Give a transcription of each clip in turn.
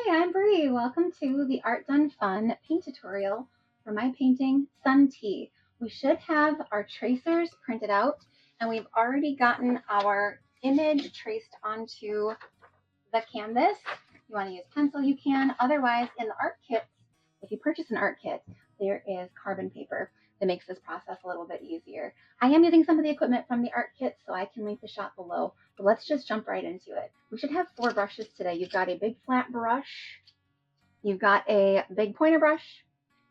Hi, I'm Bree. Welcome to the Art Done Fun paint tutorial for my painting Sun Tea. We should have our tracers printed out and we've already gotten our image traced onto the canvas. If you want to use pencil, you can. Otherwise, in the art kits, if you purchase an art kit, there is carbon paper that makes this process a little bit easier. I am using some of the equipment from the art kit, so I can link the shop below, but let's just jump right into it. We should have 4 brushes today. You've got a big flat brush, you've got a big pointer brush,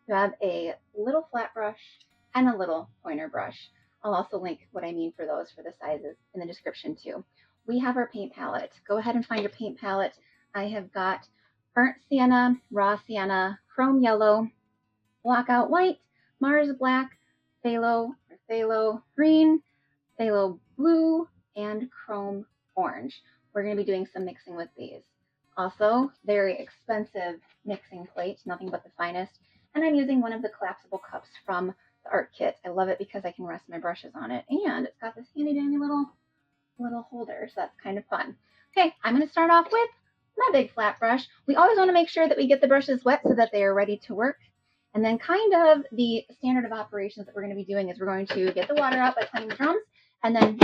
you have a little flat brush, and a little pointer brush. I'll also link what I mean for those for the sizes in the description too. We have our paint palette. Go ahead and find your paint palette. I have got burnt sienna, raw sienna, chrome yellow, blackout white, Mars black, phthalo green, phthalo blue, and chrome orange. We're going to be doing some mixing with these. Also, very expensive mixing plate, nothing but the finest. And I'm using one of the collapsible cups from the art kit. I love it because I can rest my brushes on it. And it's got this handy dandy little holder, so that's kind of fun. Okay, I'm going to start off with my big flat brush. We always want to make sure that we get the brushes wet so that they are ready to work. And then kind of the standard of operations that we're going to be doing is we're going to get the water out by playing the drums and then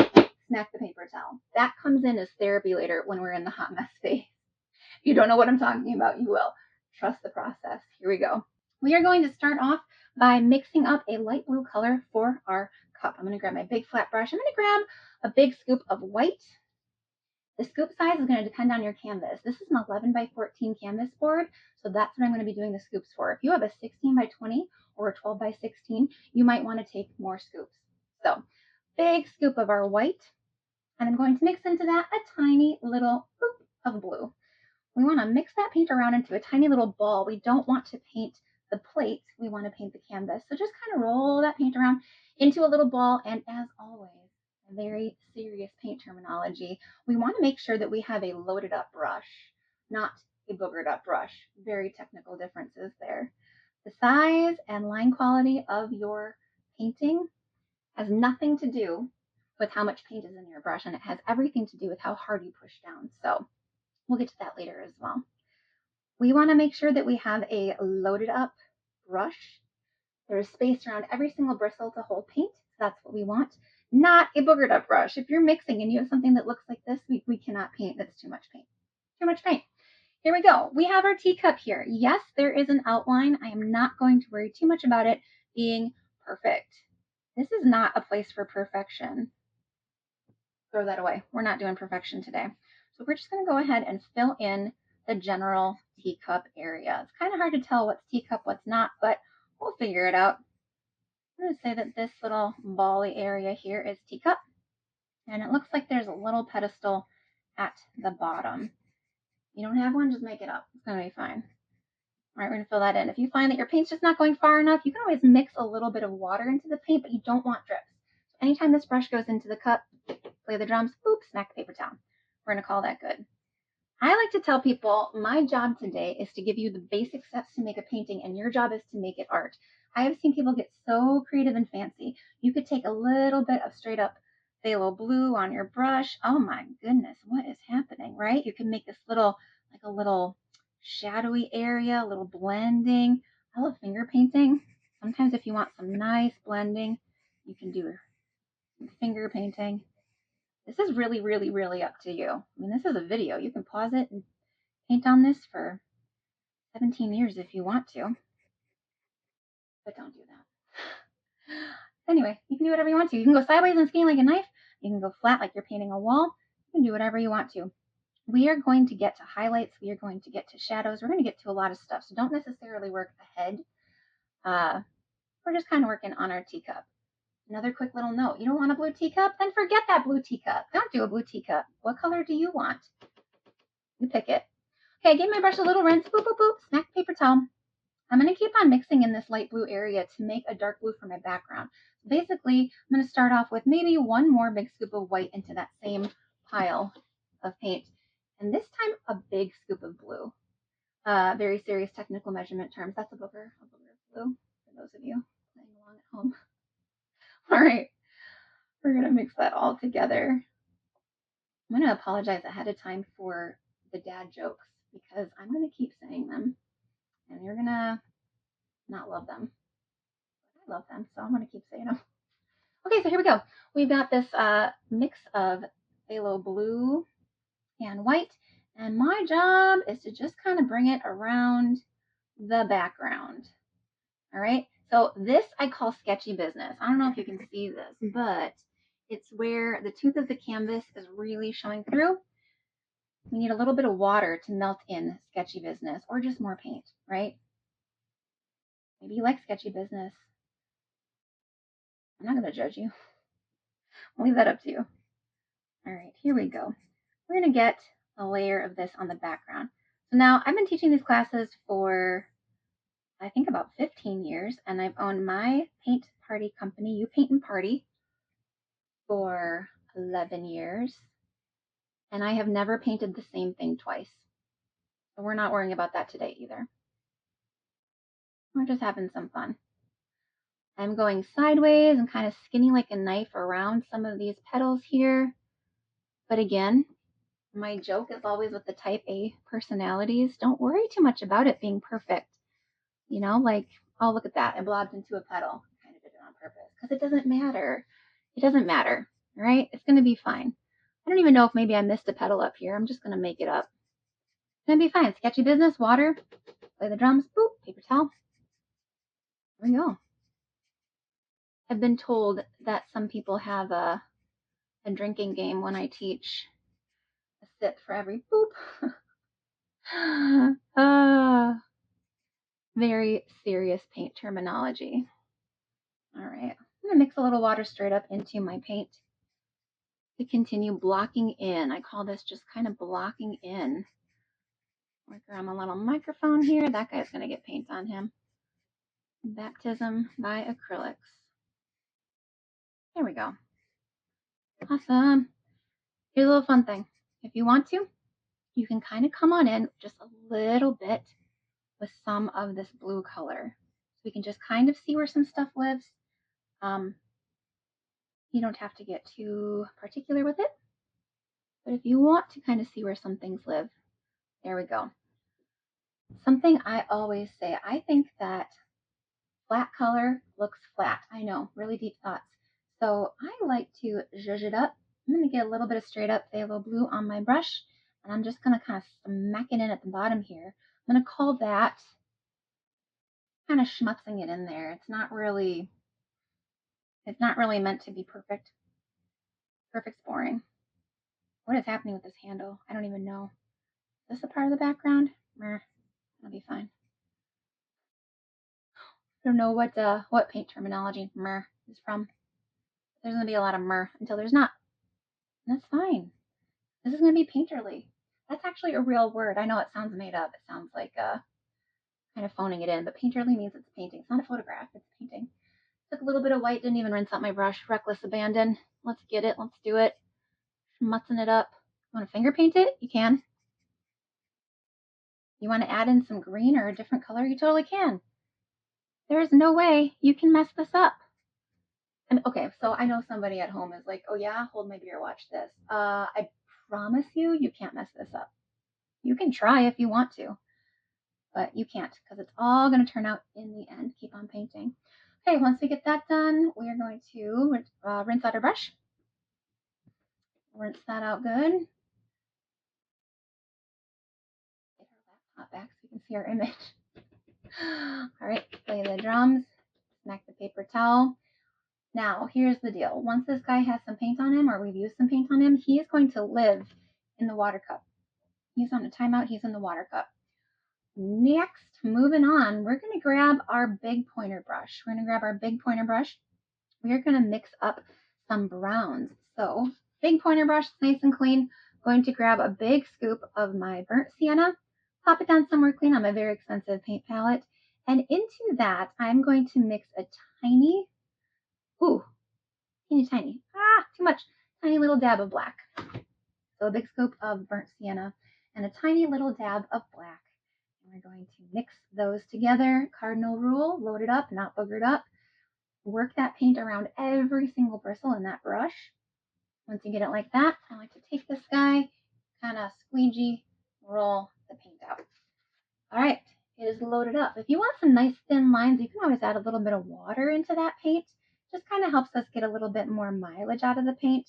smack the paper towel. That comes in as therapy later when we're in the hot mess phase. If you don't know what I'm talking about, you will. Trust the process. Here we go. We are going to start off by mixing up a light blue color for our cup. I'm going to grab my big flat brush. I'm going to grab a big scoop of white. The scoop size is going to depend on your canvas. This is an 11 by 14 canvas board, so that's what I'm going to be doing the scoops for. If you have a 16 by 20 or a 12 by 16, you might want to take more scoops. So, big scoop of our white, and I'm going to mix into that a tiny little boop of blue. We want to mix that paint around into a tiny little ball. We don't want to paint the plate, we want to paint the canvas. So just kind of roll that paint around into a little ball, and as always, very serious paint terminology, we want to make sure that we have a loaded up brush, not a boogered up brush. Very technical differences there. The size and line quality of your painting has nothing to do with how much paint is in your brush, and it has everything to do with how hard you push down. So we'll get to that later as well. We want to make sure that we have a loaded up brush. There's space around every single bristle to hold paint. So that's what we want. Not a boogered up brush. If you're mixing and you have something that looks like this, we cannot paint. That's too much paint. Too much paint. Here we go. We have our teacup here. Yes, there is an outline. I am not going to worry too much about it being perfect. This is not a place for perfection. Throw that away. We're not doing perfection today. So we're just going to go ahead and fill in the general teacup area. It's kind of hard to tell what's teacup, what's not, but we'll figure it out. I'm going to say that this little bally area here is teacup, and it looks like there's a little pedestal at the bottom. You don't have one, just make it up. It's going to be fine. All right, we're going to fill that in. If you find that your paint's just not going far enough, you can always mix a little bit of water into the paint, but you don't want drips. So anytime this brush goes into the cup, play the drums, boop, smack the paper towel. We're going to call that good. I like to tell people my job today is to give you the basic steps to make a painting, and your job is to make it art. I have seen people get so creative and fancy. You could take a little bit of straight up phthalo blue on your brush. Oh my goodness, what is happening, right? You can make this little, like a little shadowy area, a little blending. I love finger painting. Sometimes if you want some nice blending, you can do some finger painting. This is really, really, really up to you. I mean, this is a video. You can pause it and paint on this for 17 years if you want to, but don't do that. Anyway, you can do whatever you want to. You can go sideways and skinny like a knife. You can go flat like you're painting a wall. You can do whatever you want to. We are going to get to highlights. We are going to get to shadows. We're going to get to a lot of stuff. So don't necessarily work ahead. We're just kind of working on our teacup. Another quick little note. You don't want a blue teacup? Then forget that blue teacup. Don't do a blue teacup. What color do you want? You pick it. Okay, I gave my brush a little rinse. Boop, boop, boop. Smack the paper towel. I'm going to keep on mixing in this light blue area to make a dark blue for my background. So basically, I'm going to start off with maybe one more big scoop of white into that same pile of paint. And this time, a big scoop of blue. Very serious technical measurement terms. That's a booger of blue for those of you playing along at home. All right, we're going to mix that all together. I'm going to apologize ahead of time for the dad jokes because I'm going to keep saying them and you're going to not love them. I love them, so I'm going to keep saying them. Okay, so here we go. We've got this mix of phthalo blue and white, and my job is to just kind of bring it around the background. All right, so this I call sketchy business. I don't know if you can see this, but it's where the tooth of the canvas is really showing through. We need a little bit of water to melt in sketchy business, or just more paint, right? Maybe you like sketchy business. I'm not going to judge you. I'll leave that up to you. All right, here we go. We're going to get a layer of this on the background. So now I've been teaching these classes for, I think, about 15 years, and I've owned my paint party company, You Paint and Party, for 11 years, and I have never painted the same thing twice. So we're not worrying about that today either. We're just having some fun. I'm going sideways and kind of skinning like a knife around some of these petals here. But again, my joke is always with the type A personalities. Don't worry too much about it being perfect. You know, like, oh, look at that. I blobbed into a petal. I kind of did it on purpose because it doesn't matter. It doesn't matter, right? It's going to be fine. I don't even know if maybe I missed a petal up here. I'm just going to make it up. It's going to be fine. Sketchy business, water, play the drums, boop, paper towel. There we go. I've been told that some people have a drinking game when I teach, a sip for every boop. Very serious paint terminology. All right, I'm going to mix a little water straight up into my paint to continue blocking in. I call this just kind of blocking in. Work around my little microphone here. That guy's going to get paint on him. Baptism by acrylics. There we go. Awesome. Here's a little fun thing. If you want to, you can kind of come on in just a little bit with some of this blue color. So we can just kind of see where some stuff lives. You don't have to get too particular with it. But if you want to kind of see where some things live, there we go. Something I always say, I think that flat color looks flat. I know, really deep thoughts. So I like to zhuzh it up. I'm going to get a little bit of straight up phthalo blue on my brush, and I'm just going to kind of smack it in at the bottom here. I'm going to call that kind of schmutzing it in there. It's not really meant to be perfect. Perfect's boring. What is happening with this handle? I don't even know. Is this a part of the background? It'll be fine. I don't know what paint terminology is from. There's going to be a lot of until there's not. And that's fine. This is going to be painterly. That's actually a real word. I know it sounds made up. It sounds like kind of phoning it in, but painterly means it's painting. It's not a photograph. It's painting. Took a little bit of white. Didn't even rinse out my brush. Reckless abandon. Let's get it. Let's do it. Schmutzing it up. You want to finger paint it? You can. You want to add in some green or a different color? You totally can. There's no way you can mess this up. And okay, so I know somebody at home is like, oh yeah, hold my beer, watch this. I promise you can't mess this up. You can try if you want to, but you can't because it's all going to turn out in the end. Keep on painting. Okay, once we get that done, we are going to rinse out our brush. Rinse that out good. Get our laptop back so you can see our image. All right, play the drums, smack the paper towel. Now, here's the deal. Once this guy has some paint on him, or we've used some paint on him, he is going to live in the water cup. He's on a timeout. He's in the water cup. Next, moving on, we're going to grab our big pointer brush. We are going to mix up some browns. So, big pointer brush, nice and clean. Going to grab a big scoop of my burnt sienna, pop it down somewhere clean on my very expensive paint palette. And into that, I'm going to mix a tiny, tiny, too much, tiny little dab of black. So a big scoop of burnt sienna and a tiny little dab of black. And we're going to mix those together. Cardinal rule, load it up, not boogered up. Work that paint around every single bristle in that brush. Once you get it like that, I like to take this guy, kind of squeegee roll the paint is loaded up. If you want some nice thin lines, you can always add a little bit of water into that paint. Just kind of helps us get a little bit more mileage out of the paint.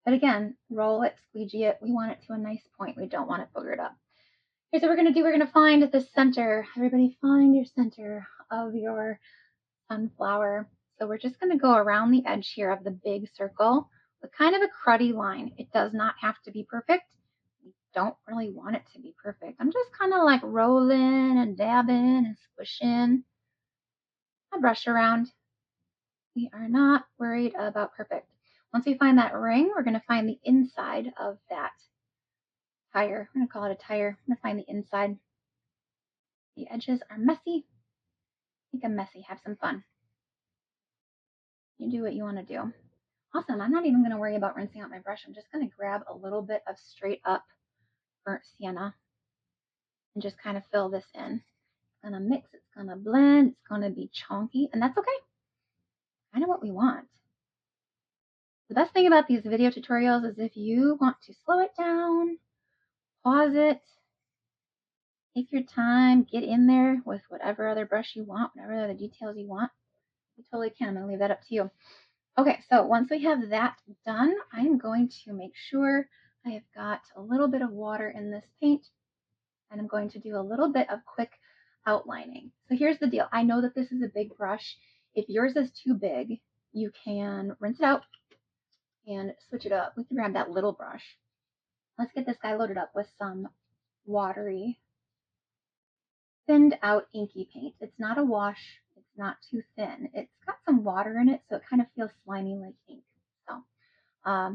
But again, roll it, squeegee it. We want it to a nice point. We don't want it boogered up. Here's what we're going to do. We're going to find the center. Everybody find your center of your sunflower. So we're just going to go around the edge here of the big circle with kind of a cruddy line. It does not have to be perfect. We don't really want it to be perfect. I'm just kind of like rolling and dabbing and squishing my brush around. We are not worried about perfect. Once we find that ring, we're going to find the inside of that tire. I'm going to call it a tire. I'm going to find the inside. The edges are messy. Make them messy. Have some fun. You do what you want to do. Awesome. I'm not even going to worry about rinsing out my brush. I'm just going to grab a little bit of straight up burnt sienna and just kind of fill this in. It's going to mix. It's going to blend. It's going to be chunky, and that's okay. Kind of what we want. The best thing about these video tutorials is if you want to slow it down, pause it, take your time, get in there with whatever other brush you want, whatever other details you want, you totally can. I'm going to leave that up to you. Okay, so once we have that done, I'm going to make sure I have got a little bit of water in this paint, and I'm going to do a little bit of quick outlining. So here's the deal. I know that this is a big brush. If yours is too big, you can rinse it out and switch it up. We can grab that little brush. Let's get this guy loaded up with some watery, thinned out inky paint. It's not a wash. It's not too thin. It's got some water in it, so it kind of feels slimy like ink. So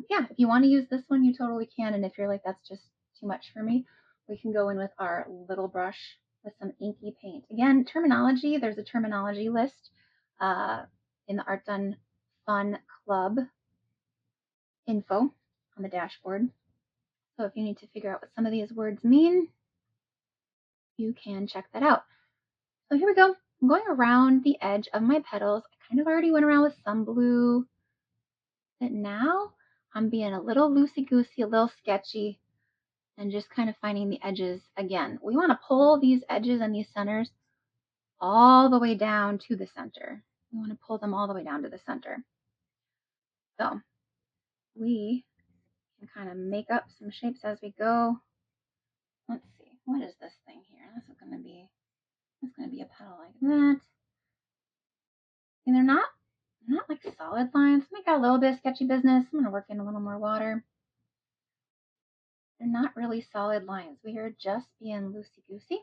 yeah, if you want to use this one, you totally can. And if you're like, that's just too much for me, we can go in with our little brush with some inky paint. Again, terminology, there's a terminology list in the Art Done Fun Club info on the dashboard. So if you need to figure out what some of these words mean, you can check that out. So here we go. I'm going around the edge of my petals. I kind of already went around with some blue, but now I'm being a little loosey-goosey, a little sketchy, and just kind of finding the edges again. We want to pull these edges and these centers all the way down to the center. We want to pull them all the way down to the center. So we can kind of make up some shapes as we go. Let's see, what is this thing here? This is going to be a petal like that. And they're not like solid lines. Make out a little bit of sketchy business. I'm going to work in a little more water. They're not really solid lines. We are just being loosey-goosey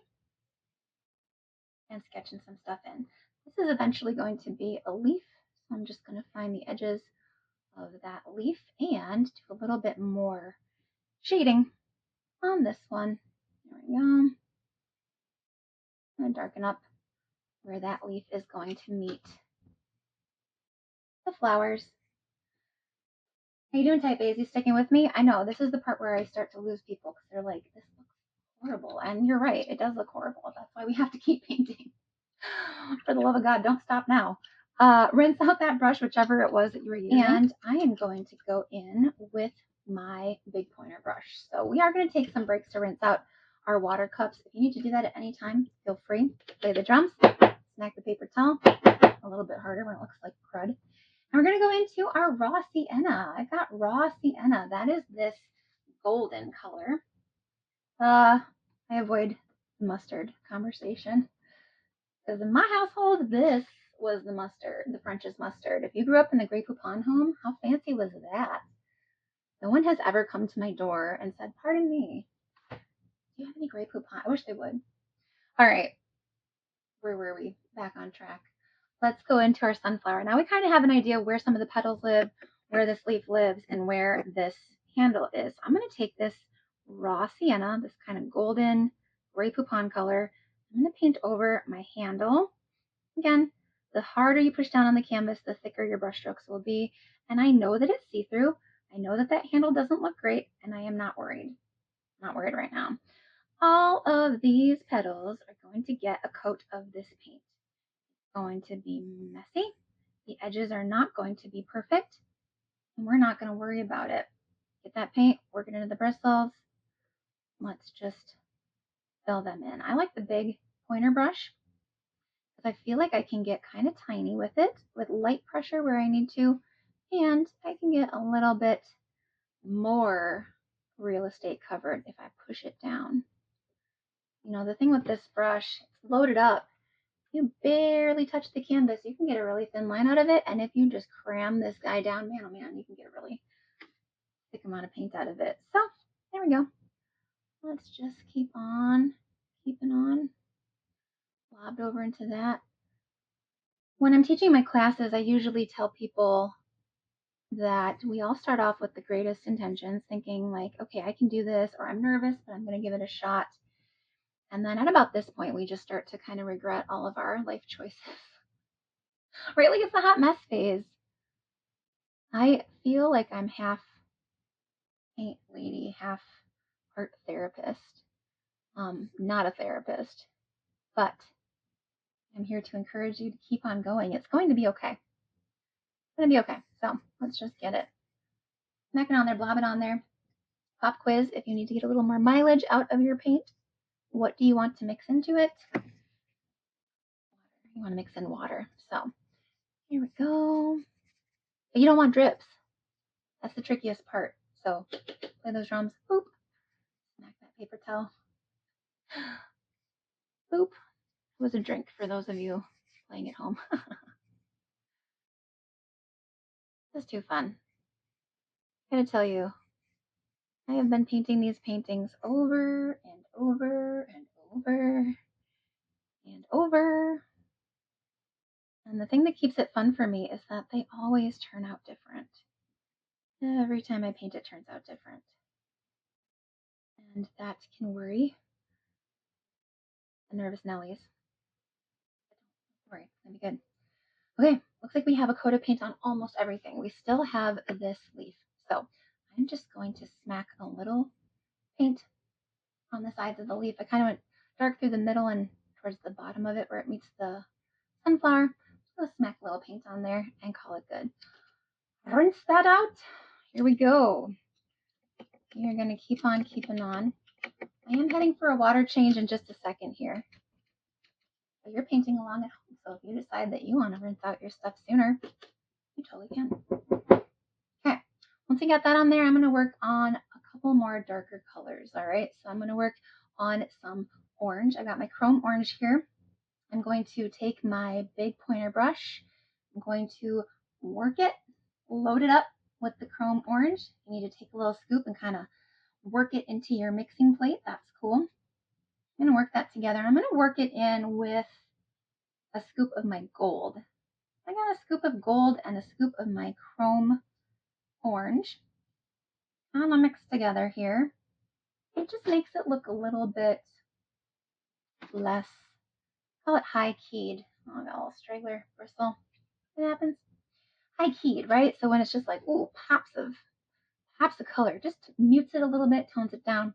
and sketching some stuff in. This is eventually going to be a leaf, so I'm just going to find the edges of that leaf and do a little bit more shading on this one. There we go. I'm going to darken up where that leaf is going to meet the flowers. How you doing, Type A? Is you sticking with me? I know, this is the part where I start to lose people because they're like, this looks horrible. And you're right, it does look horrible. That's why we have to keep painting. For the love of God, don't stop now. Rinse out that brush, whichever it was that you were using. And I am going to go in with my big pointer brush. So we are going to take some breaks to rinse out our water cups. If you need to do that at any time, feel free. Play the drums, smack the paper towel a little bit harder when it looks like crud. And we're going to go into our raw sienna. I got raw sienna. That is this golden color. I avoid mustard conversation. Because in my household, this was the mustard, the French's mustard. If you grew up in the Grey Poupon home, how fancy was that? No one has ever come to my door and said, pardon me, do you have any Grey Poupon? I wish they would. All right. Where were we? Back on track. Let's go into our sunflower. Now we kind of have an idea where some of the petals live, where this leaf lives, and where this handle is. I'm going to take this raw sienna, this kind of golden Grey Poupon color. I'm going to paint over my handle. Again, the harder you push down on the canvas, the thicker your brush strokes will be. And I know that it's see-through. I know that that handle doesn't look great, and I am not worried. Not worried right now. All of these petals are going to get a coat of this paint. It's going to be messy. The edges are not going to be perfect, and we're not going to worry about it. Get that paint, work it into the bristles. Let's just fill them in. I like the big pointer brush because I feel like I can get kind of tiny with it with light pressure where I need to, and I can get a little bit more real estate covered if I push it down. You know, the thing with this brush, it's loaded up. You barely touch the canvas, you can get a really thin line out of it, and if you just cram this guy down, man, oh man, you can get a really thick amount of paint out of it. So, there we go. Let's just keep on keeping on. Lobbed over into that. When I'm teaching my classes, I usually tell people that we all start off with the greatest intentions, thinking like, okay, I can do this, or I'm nervous, but I'm going to give it a shot. And then at about this point, we just start to kind of regret all of our life choices. Right? Like it's the hot mess phase. I feel like I'm half paint lady, half art therapist. Not a therapist, but I'm here to encourage you to keep on going. It's going to be okay. It's going to be okay. So let's just get it. Smack it on there, blob it on there. Pop quiz if you need to get a little more mileage out of your paint. What do you want to mix into it? You want to mix in water. So here we go. But you don't want drips. That's the trickiest part. So play those drums. Boop. Smack that paper towel. Boop. It was a drink for those of you playing at home. This is too fun. I gotta tell you, I have been painting these paintings over and over and over and over. And the thing that keeps it fun for me is that they always turn out different. Every time I paint, it turns out different. And that can worry the nervous Nellies. Don't worry, it's gonna be good. Okay, looks like we have a coat of paint on almost everything. We still have this leaf. So I'm just going to smack a little paint on the sides of the leaf. I kind of went dark through the middle and towards the bottom of it where it meets the sunflower. Just smack a little paint on there and call it good. Rinse that out. Here we go. You're going to keep on keeping on. I am heading for a water change in just a second here. But you're painting along at home, so if you decide that you want to rinse out your stuff sooner, you totally can. Okay, once I got that on there, I'm going to work on a couple more darker colors, all right? So I'm going to work on some orange. I got my chrome orange here. I'm going to take my big pointer brush. I'm going to work it, load it up with the chrome orange. You need to take a little scoop and kind of work it into your mixing plate. That's cool. I'm going to work that together. I'm going to work it in with a scoop of my gold. I got a scoop of gold and a scoop of my chrome orange. I'm going to mix together here. It just makes it look a little bit less, call it high-keyed. Oh, I got a little straggler bristle. It happens. High-keyed, right? So when it's just like, ooh, pops of color, just mutes it a little bit, tones it down.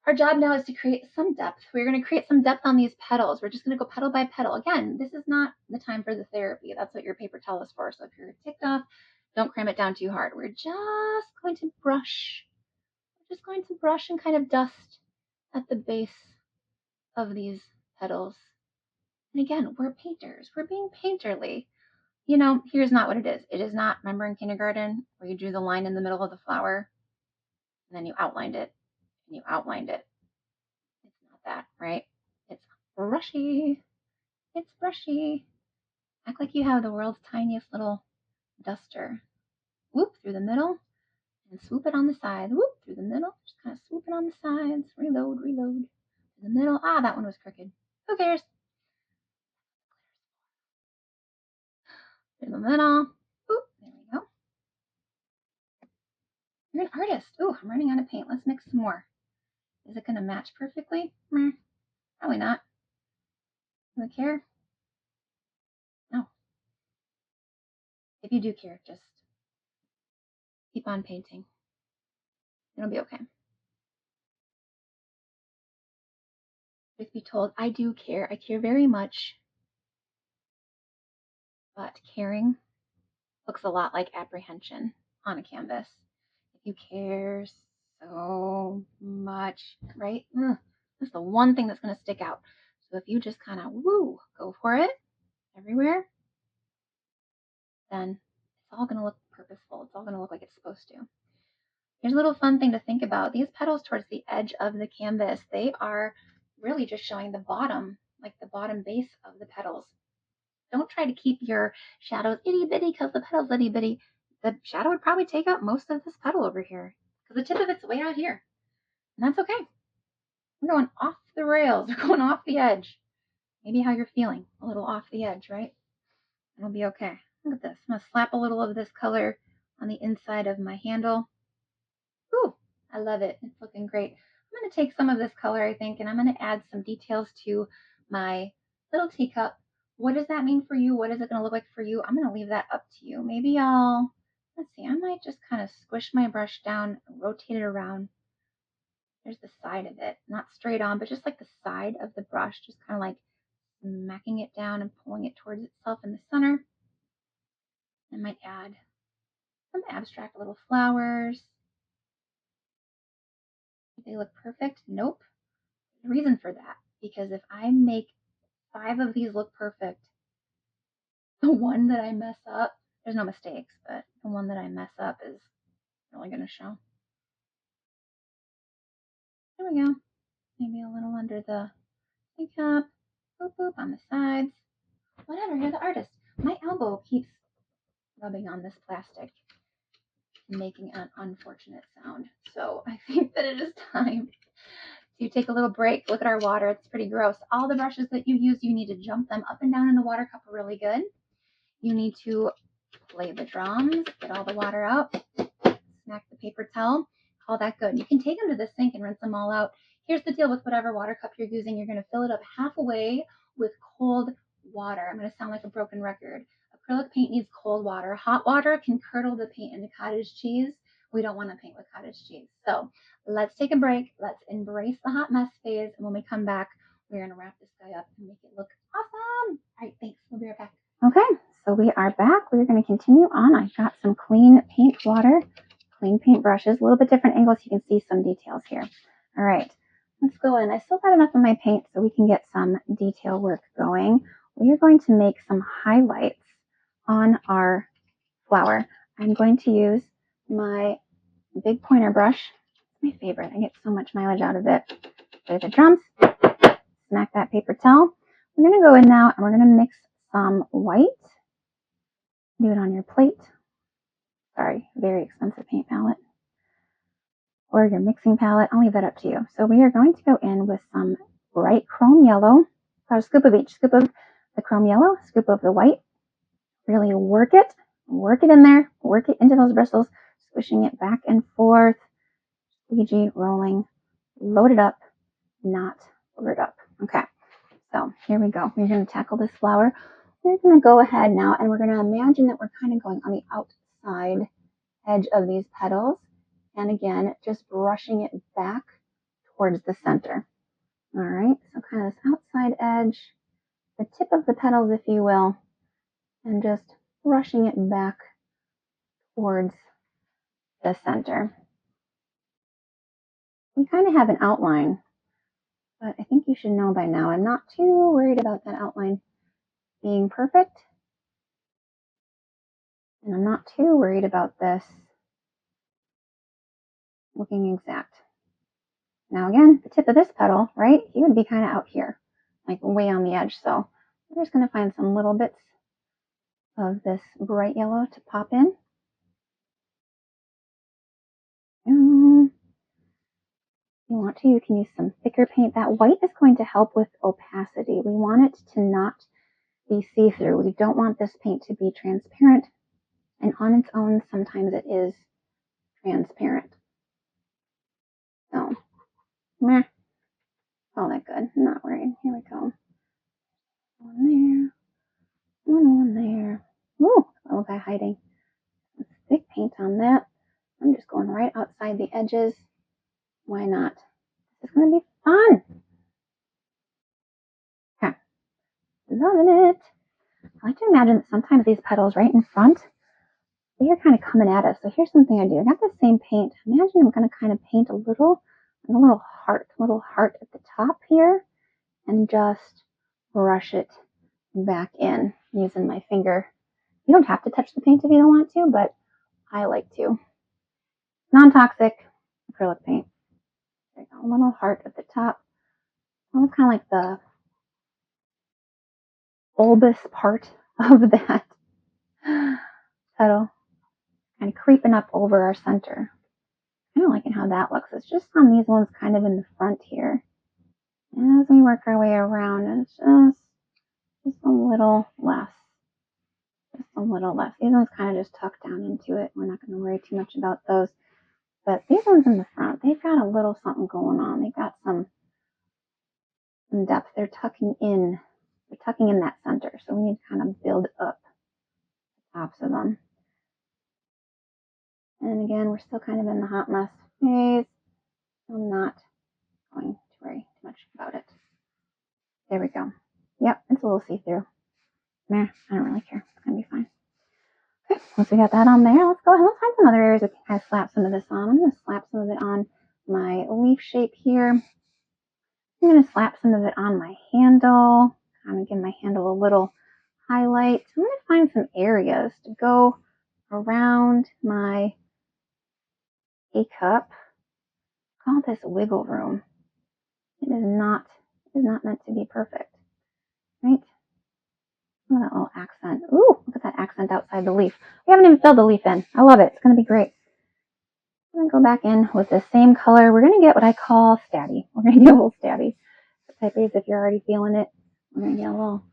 Our job now is to create some depth. We're going to create some depth on these petals. We're just going to go petal by petal. Again, this is not the time for the therapy. That's what your paper towel is for. So if you're ticked off, don't cram it down too hard. We're just going to brush. We're just going to brush and kind of dust at the base of these petals. And again, we're painters. We're being painterly. You know, here's not what it is. It is not, remember in kindergarten where you drew the line in the middle of the flower and then you outlined it and you outlined it. It's not that, right? It's brushy. It's brushy. Act like you have the world's tiniest little duster. Whoop through the middle and swoop it on the side. Whoop through the middle. Just kind of swoop it on the sides. Reload, reload. In the middle. Ah, that one was crooked. Who cares? Through the middle. Whoop. There we go. You're an artist. Ooh, I'm running out of paint. Let's mix some more. Is it going to match perfectly? Probably not. Do I care? No. If you do care, just keep on painting. It'll be okay. Truth be told, I do care. I care very much. But caring looks a lot like apprehension on a canvas. If you care so much, right? That's the one thing that's going to stick out. So if you just kind of go for it everywhere, then it's all going to look purposeful. It's all going to look like it's supposed to. Here's a little fun thing to think about. These petals towards the edge of the canvas, they are really just showing the bottom, like the bottom base of the petals. Don't try to keep your shadows itty bitty because the petal's itty bitty. The shadow would probably take out most of this petal over here because the tip of it's way out here. And that's okay. We're going off the rails. We're going off the edge. Maybe how you're feeling, a little off the edge, right? It'll be okay. Look at this. I'm going to slap a little of this color on the inside of my handle. Ooh, I love it. It's looking great. I'm going to take some of this color, I think, and I'm going to add some details to my little teacup. What does that mean for you? What is it going to look like for you? I'm going to leave that up to you. Maybe let's see, I might just kind of squish my brush down, rotate it around. There's the side of it, not straight on, but just like the side of the brush, just kind of like smacking it down and pulling it towards itself in the center. I might add some abstract little flowers. Do they look perfect? Nope. There's a reason for that, because if I make 5 of these look perfect, the one that I mess up, there's no mistakes, but the one that I mess up is really going to show. There we go. Maybe a little under the teacup. Boop, boop, on the sides. Whatever, you're the artist. My elbow keeps rubbing on this plastic and making an unfortunate sound. So I think that it is time to take a little break. Look at our water. It's pretty gross. All the brushes that you use, you need to jump them up and down in the water cup really good. You need to play the drums, get all the water out, smack the paper towel, all that good. You can take them to the sink and rinse them all out. Here's the deal with whatever water cup you're using. You're going to fill it up halfway with cold water. I'm going to sound like a broken record. Acrylic paint needs cold water. Hot water can curdle the paint into cottage cheese. We don't want to paint with cottage cheese. So let's take a break. Let's embrace the hot mess phase. And when we come back, we're going to wrap this guy up and make it look awesome. All right, thanks. We'll be right back. Okay, so we are back. We're going to continue on. I've got some clean paint water, clean paint brushes, a little bit different angles. You can see some details here. All right, let's go in. I still got enough of my paint so we can get some detail work going. We are going to make some highlights on our flower. I'm going to use my big pointer brush. It's my favorite. I get so much mileage out of it. Play the drums, smack that paper towel. We're going to go in now and we're going to mix some white. Do it on your plate. Sorry, very expensive paint palette. Or your mixing palette. I'll leave that up to you. So we are going to go in with some bright chrome yellow. About a scoop of each. Scoop of the chrome yellow, scoop of the white. Really work it in there, work it into those bristles, squishing it back and forth, squeegee, rolling, load it up, not load it up. Okay, so here we go. We're going to tackle this flower. We're going to go ahead now and we're going to imagine that we're kind of going on the outside edge of these petals. And again, just brushing it back towards the center. All right, so kind of this outside edge, the tip of the petals, if you will, and just brushing it back towards the center. We kind of have an outline, but I think you should know by now, I'm not too worried about that outline being perfect. And I'm not too worried about this looking exact. Now again, the tip of this petal, right, he would be kind of out here, like way on the edge. So we're just going to find some little bits of this bright yellow to pop in. If you want to, you can use some thicker paint. That white is going to help with opacity. We want it to not be see-through. We don't want this paint to be transparent. And on its own, sometimes it is transparent. So, meh. All that good. I'm not worried. Here we go. One there. One there. Ooh, little guy hiding. Some thick paint on that. I'm just going right outside the edges. Why not? This is going to be fun. Okay. Loving it. I like to imagine that sometimes these petals right in front, they are kind of coming at us. So here's something I do. I got the same paint. Imagine I'm going to kind of paint a little heart at the top here. and just brush it back in using my finger. You don't have to touch the paint if you don't want to, but I like to. Non-toxic acrylic paint. There you go, a little heart at the top. Almost kind of like the bulbous part of that petal, kind of creeping up over our center. I don't like how that looks. It's just on these ones kind of in the front here. As we work our way around, it's just a little less. Just a little less. These ones kind of just tuck down into it. We're not going to worry too much about those. But these ones in the front, they've got a little something going on. They've got some depth. They're tucking in. They're tucking in that center. So we need to kind of build up the tops of them. And again, we're still kind of in the hot mess phase. I'm not going to worry too much about it. There we go. Yep, it's a little see-through. Meh, I don't really care. It's going to be fine. Okay, once we got that on there, let's go ahead. Let's find some other areas we can kind of slap some of this on. I'm going to slap some of it on my leaf shape here. I'm going to slap some of it on my handle. Kind of give my handle a little highlight. I'm going to find some areas to go around my teacup. Call this wiggle room. It is not meant to be perfect, right? Look at that little accent. Ooh, look at that accent outside the leaf. We haven't even filled the leaf in. I love it. It's going to be great. I'm going to go back in with the same color. We're going to get what I call stabby. We're going to get a little stabby. The type is, if you're already feeling it, we're going to get a little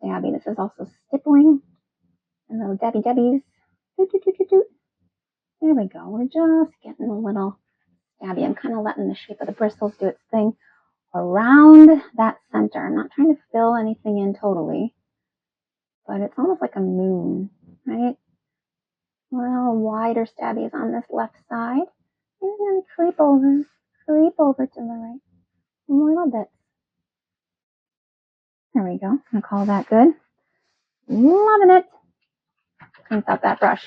stabby. This is also stippling. And little Debbie's. There we go. We're just getting a little stabby. I'm kind of letting the shape of the bristles do its thing around that center. I'm not trying to fill anything in totally, but it's almost like a moon, right? A little wider stabbies on this left side. And then creep over to the right a little bit. There we go. I'm going to call that good. Loving it. Cleans out that brush.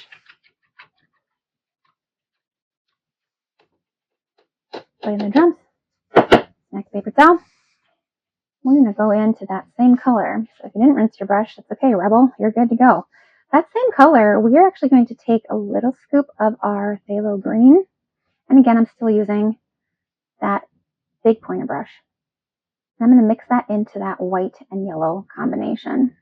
Play the drums. Next paper towel. We're going to go into that same color. So if you didn't rinse your brush, it's okay, Rebel. You're good to go. That same color, we are actually going to take a little scoop of our phthalo green. And again, I'm still using that big pointer brush. I'm going to mix that into that white and yellow combination.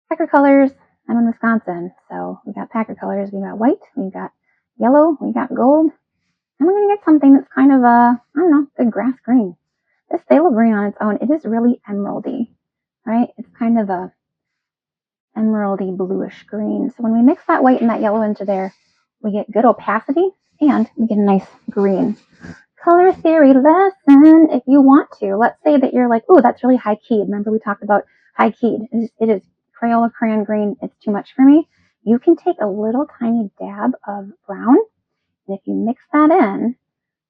Packer colors. I'm in Wisconsin, so we got Packer colors. We got white, we got yellow, we got gold. And we're going to get something that's kind of a, I don't know, good grass green. This phthalo green on its own, it is really emeraldy, right? It's kind of a emeraldy bluish green. So when we mix that white and that yellow into there, we get good opacity and we get a nice green. Color theory lesson, if you want to. Let's say that you're like, oh, that's really high keyed. Remember we talked about high keyed. It is Crayola crayon green. It's too much for me. You can take a little tiny dab of brown, and if you mix that in,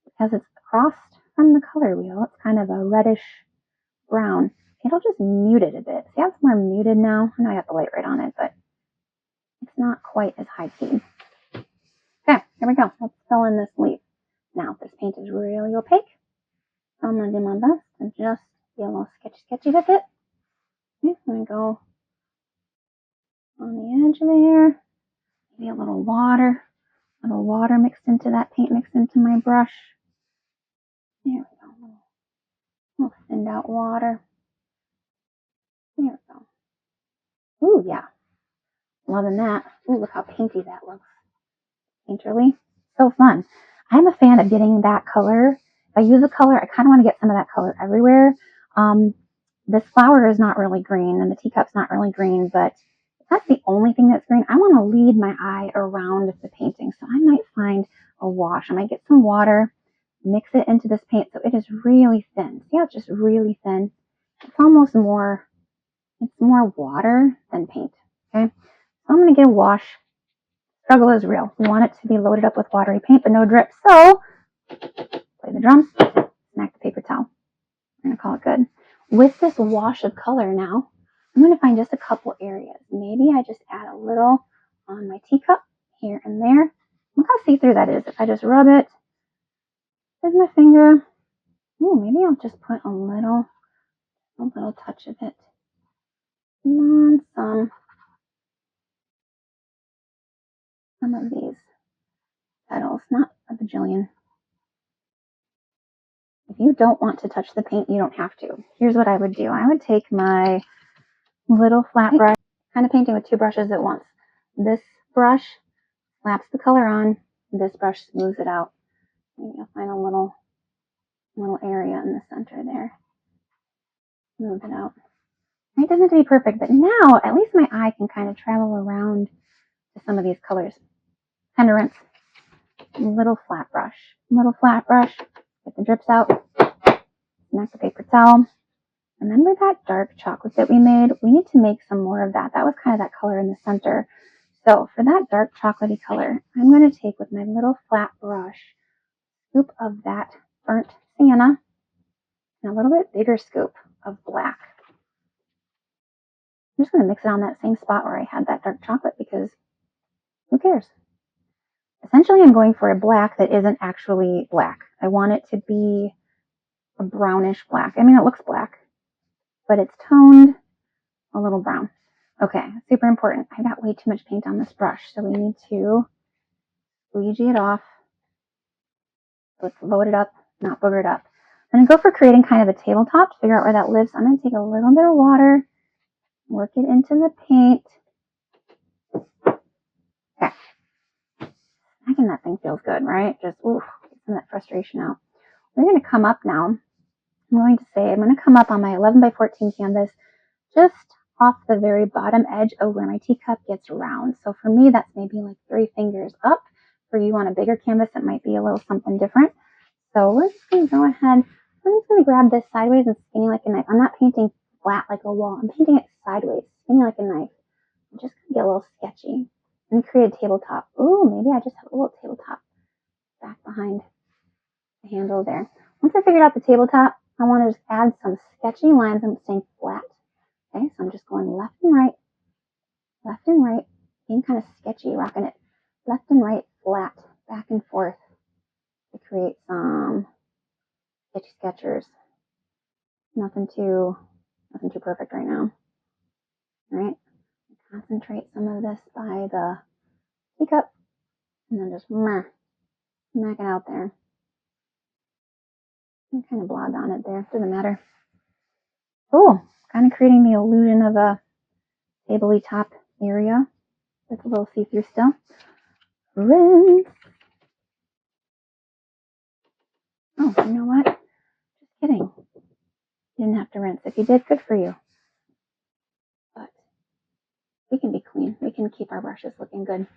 because it's across from the color wheel, it's kind of a reddish brown. It'll just mute it a bit. See how it's more muted now? I know I got the light right on it, but it's not quite as high key. Okay, here we go. Let's fill in this leaf. Now, this paint is really opaque, so I'm going to do my best and just be a little sketchy with it. Okay, I'm going to go on the edge there. Maybe a little water mixed into that paint, mixed into my brush. There we go. A little thinned out water. There we go. Ooh, yeah. Loving that. Ooh, look how pinky that looks. Painterly. So fun. I'm a fan of getting that color. If I use a color, I kind of want to get some of that color everywhere. This flower is not really green, and the teacup's not really green, but if that's the only thing that's green, I want to lead my eye around the painting. So I might find a wash. I might get some water, mix it into this paint so it is really thin. See how it's just really thin? It's almost more, it's more water than paint. Okay, so I'm going to get a wash. Struggle is real. We want it to be loaded up with watery paint, but no drip. So, play the drums, smack the paper towel. I'm going to call it good. With this wash of color now, I'm going to find just a couple areas. Maybe I just add a little on my teacup here and there. Look how see-through that is. If I just rub it with my finger Ooh, maybe I'll just put a little touch of it on some of these petals, not a bajillion. If you don't want to touch the paint, you don't have to. Here's what I would do. I would take my little flat brush, kind of painting with two brushes at once. This brush slaps the color on, this brush smooths it out. Maybe I'll find a little area in the center there. Move it out. It doesn't have to be perfect, but now at least my eye can kind of travel around to some of these colors. Kind of rinse. Little flat brush, get the drips out, smack the paper towel. Remember that dark chocolate that we made? We need to make some more of that. That was kind of that color in the center. So for that dark chocolatey color, I'm going to take with my little flat brush, scoop of that burnt sienna, and a little bit bigger scoop of black. I'm just going to mix it on that same spot where I had that dark chocolate because who cares? Essentially, I'm going for a black that isn't actually black. I want it to be a brownish black. I mean, it looks black, but it's toned a little brown. Okay, super important. I got way too much paint on this brush, so we need to squeegee it off. Let's load it up, not booger it up. I'm going to go for creating kind of a tabletop to figure out where that lives. I'm going to take a little bit of water, work it into the paint. Okay. Smacking that thing feels good, right? Just, ooh, get some of that frustration out. We're going to come up now. I'm going to come up on my 11 by 14 canvas, just off the very bottom edge of where my teacup gets round. So for me, that's maybe like 3 fingers up. For you on a bigger canvas, it might be a little something different. So we're just going to go ahead. I'm just going to grab this sideways and skinny like a knife. I'm not painting flat like a wall. I'm painting it sideways, skinny like a knife. I'm just going to get a little sketchy and create a tabletop. Ooh, maybe I just have a little tabletop back behind the handle there. Once I figured out the tabletop, I want to just add some sketchy lines. I'm staying flat. Okay, so I'm just going left and right, being kind of sketchy, rocking it left and right, flat, back and forth to create some sketchy sketchers. Nothing too perfect right now. All right, concentrate some of this by the teacup, and then just smack it out there. And kind of blog on it there, doesn't matter. Oh, kind of creating the illusion of a tabley top area. It's a little see-through still. Rinse. Oh, you know what? Just kidding. You didn't have to rinse. If you did, good for you. But we can be clean. We can keep our brushes looking good.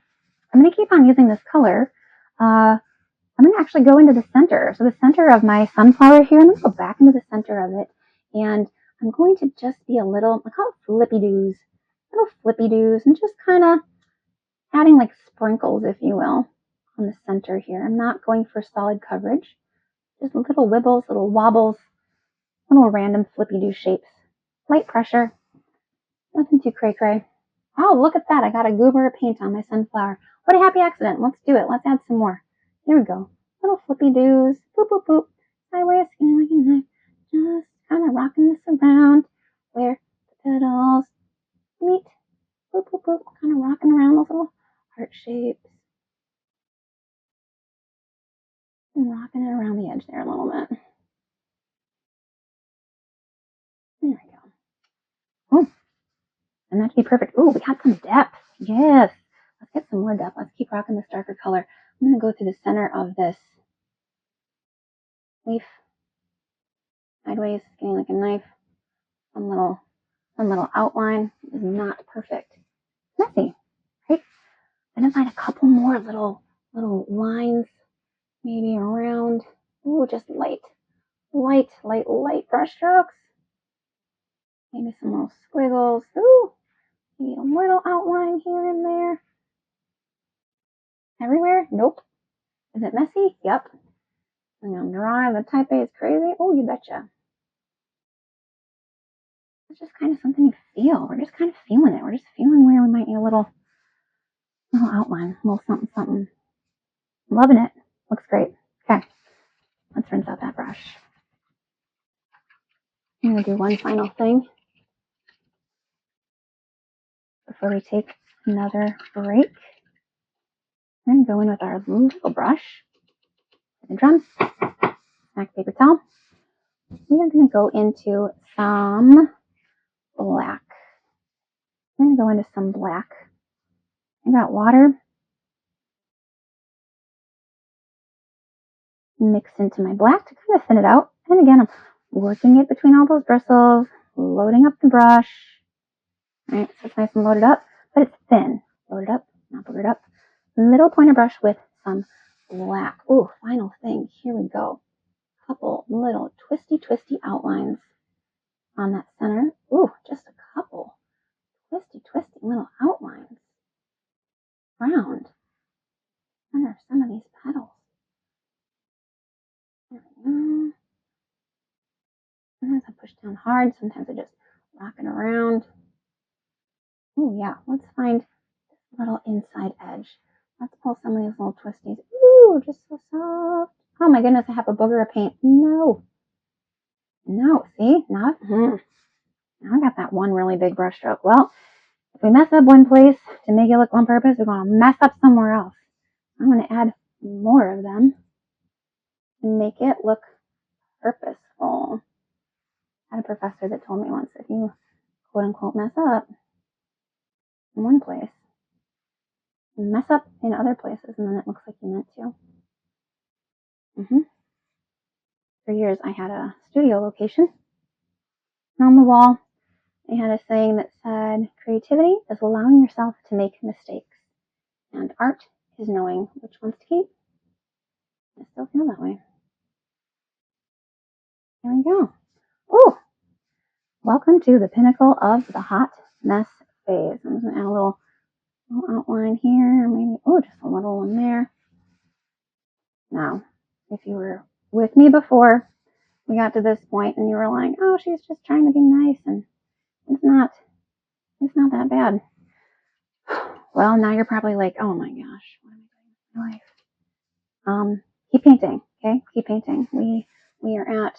I'm going to keep on using this color. I'm going to actually go into the center. So the center of my sunflower here, I'm going to go back into the center of it. And I'm going to just be a little, I call it flippy-doos. Little flippy-doos. And just kind of adding like sprinkles, if you will, on the center here. I'm not going for solid coverage. Just little wibbles, little wobbles, little random flippy-doo shapes. Light pressure. Nothing too cray-cray. Oh, look at that. I got a goober of paint on my sunflower. What a happy accident. Let's do it. Let's add some more. Here we go. Little flippy-doos. Boop, boop, boop. Sideways, skinny like a knife. Just kind of rocking this around where the petals meet. Boop, boop, boop. Kind of rocking around those little heart shapes. And rocking it around the edge there a little bit. There we go. Oh, and that should be perfect. Oh, we got some depth. Yes. Let's get some more depth. Let's keep rocking this darker color. I'm going to go through the center of this leaf. Sideways, skinny like a knife. One little outline is not perfect. Messy, right? Then I find a couple more little lines, maybe around. Ooh, just light brush strokes. Maybe some little squiggles. Ooh, maybe a little outline here and there. Everywhere? Nope. Is it messy? Yep. And I'm dry. The type A is crazy. Oh, you betcha. It's just kind of something you feel. We're just kind of feeling it. We're just feeling where we might need a little outline, a little something, something. Loving it. Looks great. Okay. Let's rinse out that brush. I'm going to do one final thing before we take another break. We're going to go in with our little brush, the drum, snack paper towel. We are going to go into some black. I'm going to go into some black. I got water mixed into my black to kind of thin it out. And again, I'm working it between all those bristles, loading up the brush. All right, so it's nice and loaded up, but it's thin. Loaded up, not loaded up. Little pointer brush with some black. Ooh, final thing. Here we go. Couple little twisty outlines on that center. Ooh, just a couple twisty little outlines around under some of these petals. There we go. Sometimes I push down hard, sometimes I just rock it around. Oh yeah, let's find this little inside edge. Let's pull some of these little twisties. Ooh, just so soft. Oh my goodness, I have a booger of paint. No, see, not. Now I got that one really big brush stroke. Well, if we mess up one place to make it look on purpose, we're going to mess up somewhere else. I'm going to add more of them and make it look purposeful. I had a professor that told me once that if you quote unquote mess up in one place, you mess up in other places, and then it looks like you meant to. For years, I had a studio location. And on the wall, I had a saying that said, creativity is allowing yourself to make mistakes, and art is knowing which ones to keep. I still feel that way. There we go. Oh, welcome to the pinnacle of the hot mess phase. I'm just going to add a little outline here, maybe, just a little one there. Now, if you were with me before we got to this point and you were like, oh, she's just trying to be nice, and it's not that bad. Well, now you're probably like, oh my gosh, what am I doing with my life? Keep painting, okay? Keep painting. We are at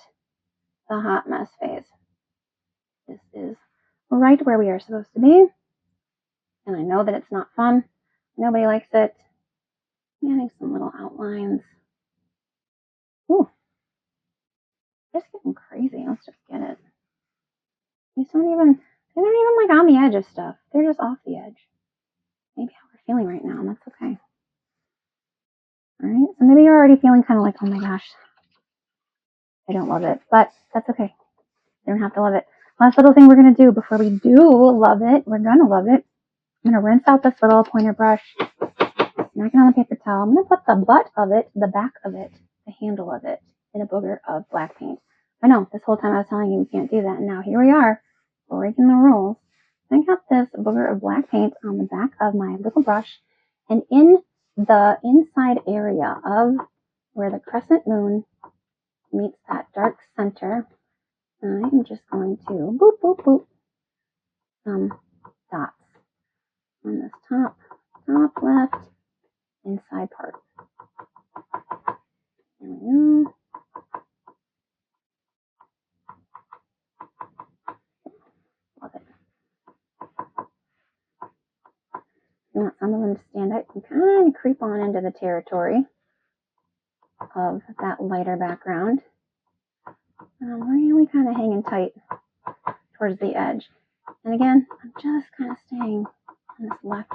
the hot mess phase. This is right where we are supposed to be. And I know that it's not fun. Nobody likes it. Adding some little outlines. Ooh. Just getting crazy. Let's just get it. They're not even like on the edge of stuff. They're just off the edge. Maybe how we're feeling right now, and that's okay. Alright, so maybe you're already feeling kind of like, oh my gosh, I don't love it. But that's okay. You don't have to love it. Last little thing we're going to do before we do love it, we're going to love it. I'm going to rinse out this little pointer brush, smack it on the paper towel. I'm going to put the butt of it, the back of it, the handle of it, in a booger of black paint. I know, this whole time I was telling you can't do that, and now here we are, breaking the rules. I got this booger of black paint on the back of my little brush, and in the inside area of where the crescent moon meets that dark center, I'm just going to boop, boop, boop, some dots on this top left inside part. There we go. Love it. You want some of them to stand out. You can kind of creep on into the territory of that lighter background. And I'm really kind of hanging tight towards the edge. And again, I'm just kind of staying on this left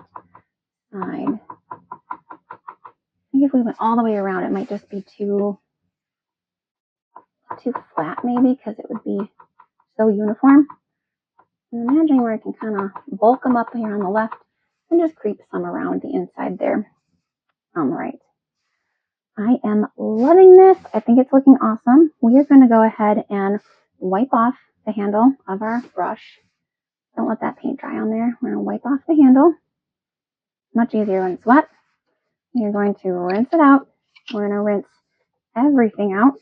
side. I think if we went all the way around, it might just be too flat maybe, because it would be so uniform. I'm imagining where I can kind of bulk them up here on the left and just creep some around the inside there on the right. I am loving this. I think it's looking awesome. We are going to go ahead and wipe off the handle of our brush. Don't let that paint dry on there. We're going to wipe off the handle. Much easier when it's wet. You're going to rinse it out. We're going to rinse everything out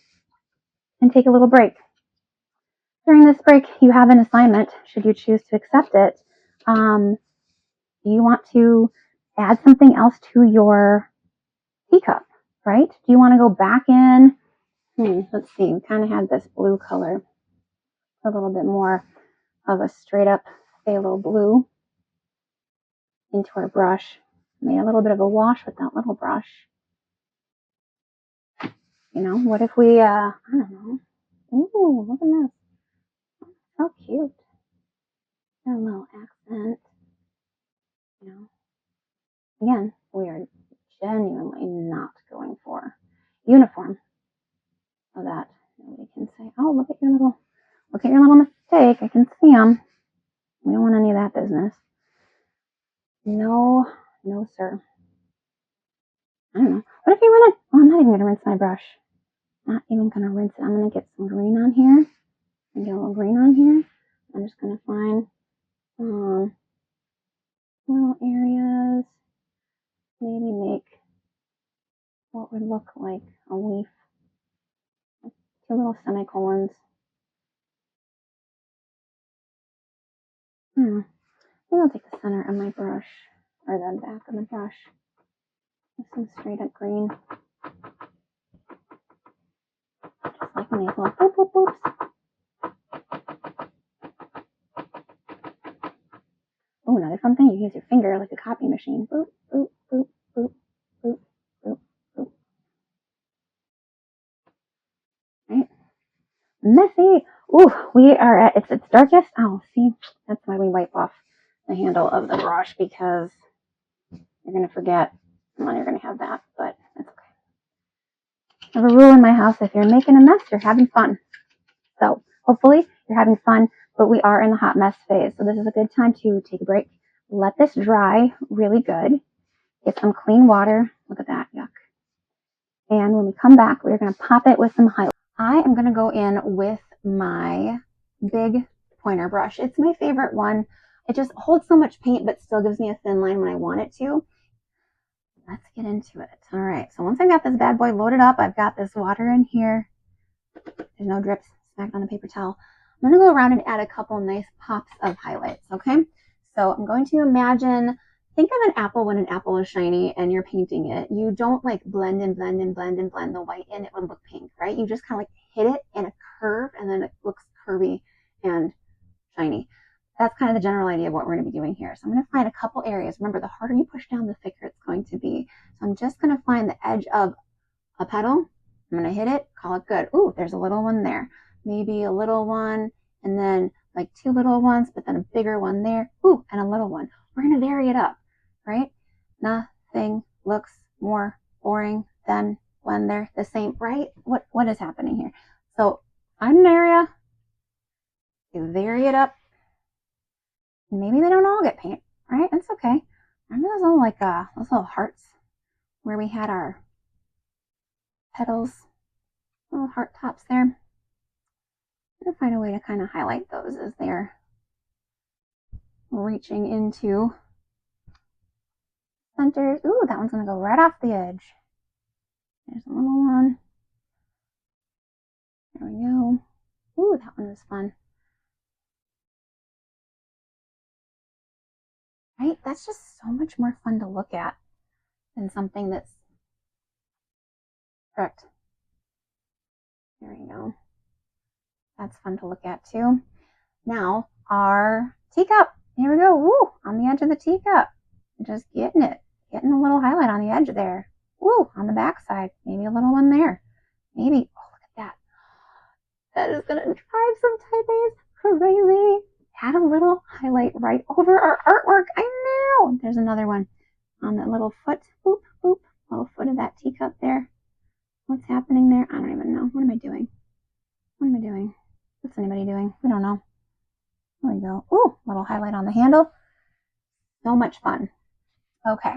and take a little break. During this break, you have an assignment, should you choose to accept it. Do you want to add something else to your teacup, right? Do you want to go back in? Let's see, we kind of had this blue color. a little bit more of a straight up phthalo blue into our brush. Made a little bit of a wash with that little brush. You know, what if we, I don't know. Ooh, look at this. So cute. Got a little accent. You know, again, we are genuinely not going for uniform so that nobody can say, oh, look at your little mistake. I can see them. We don't want any of that business. No, no, sir. I don't know. What if you want to? Oh, I'm not even going to rinse my brush. Not even going to rinse it. I'm going to get some green on here. And get a little green on here. I'm just going to find little areas. Maybe make what would look like a leaf. Two little semicolons. Maybe I'll take the center of my brush, or the back of the brush, with some straight up green. Just like these little boop, boop, boops. Oh, another fun thing, you use your finger like a copy machine. Boop, boop, boop, boop, boop, boop, boop. Right? Messy. Ooh, we are at its darkest. Oh, see, that's why we wipe off the handle of the brush, because you're going to forget, well, you're going to have that, but that's okay. I have a rule in my house: if you're making a mess, you're having fun. So hopefully you're having fun, but we are in the hot mess phase. So this is a good time to take a break. Let this dry really good. Get some clean water. Look at that, yuck. And when we come back, we're going to pop it with some highlight. I am going to go in with my big pointer brush. It's my favorite one. It just holds so much paint, but still gives me a thin line when I want it to. Let's get into it. All right, so once I've got this bad boy loaded up, I've got this water in here. There's no drips smacked on the paper towel. I'm going to go around and add a couple nice pops of highlights, okay? So I'm going to imagine, think of an apple when an apple is shiny and you're painting it. You don't like blend and blend and blend and blend the white in, it would look pink, right? You just kind of like hit it in a curve and then it looks curvy and shiny. That's kind of the general idea of what we're going to be doing here. So I'm going to find a couple areas. Remember, the harder you push down, the thicker it's going to be. So I'm just going to find the edge of a petal. I'm going to hit it, call it good. Ooh, there's a little one there. Maybe a little one, and then like two little ones, but then a bigger one there. Ooh, and a little one. We're going to vary it up, right? Nothing looks more boring than when they're the same, right? What is happening here? So find an area, you vary it up. Maybe they don't all get paint, right? That's okay. Remember those little those little hearts where we had our petals, little heart tops there? I'm going to find a way to kind of highlight those as they're reaching into centers. Ooh, that one's going to go right off the edge. There's a little one. There we go. Ooh, that one was fun. Right? That's just so much more fun to look at than something that's correct. There we go. That's fun to look at too. Now, our teacup. Here we go. Woo, on the edge of the teacup. Just getting it. Getting a little highlight on the edge there. Woo, on the back side. Maybe a little one there. Maybe, oh, look at that. That is going to drive some type A's crazy. Add a little highlight right over our artwork. I know. There's another one on that little foot. Boop, boop. Little foot of that teacup there. What's happening there? I don't even know. What am I doing? What am I doing? What's anybody doing? We don't know. There we go. Ooh, little highlight on the handle. So much fun. Okay.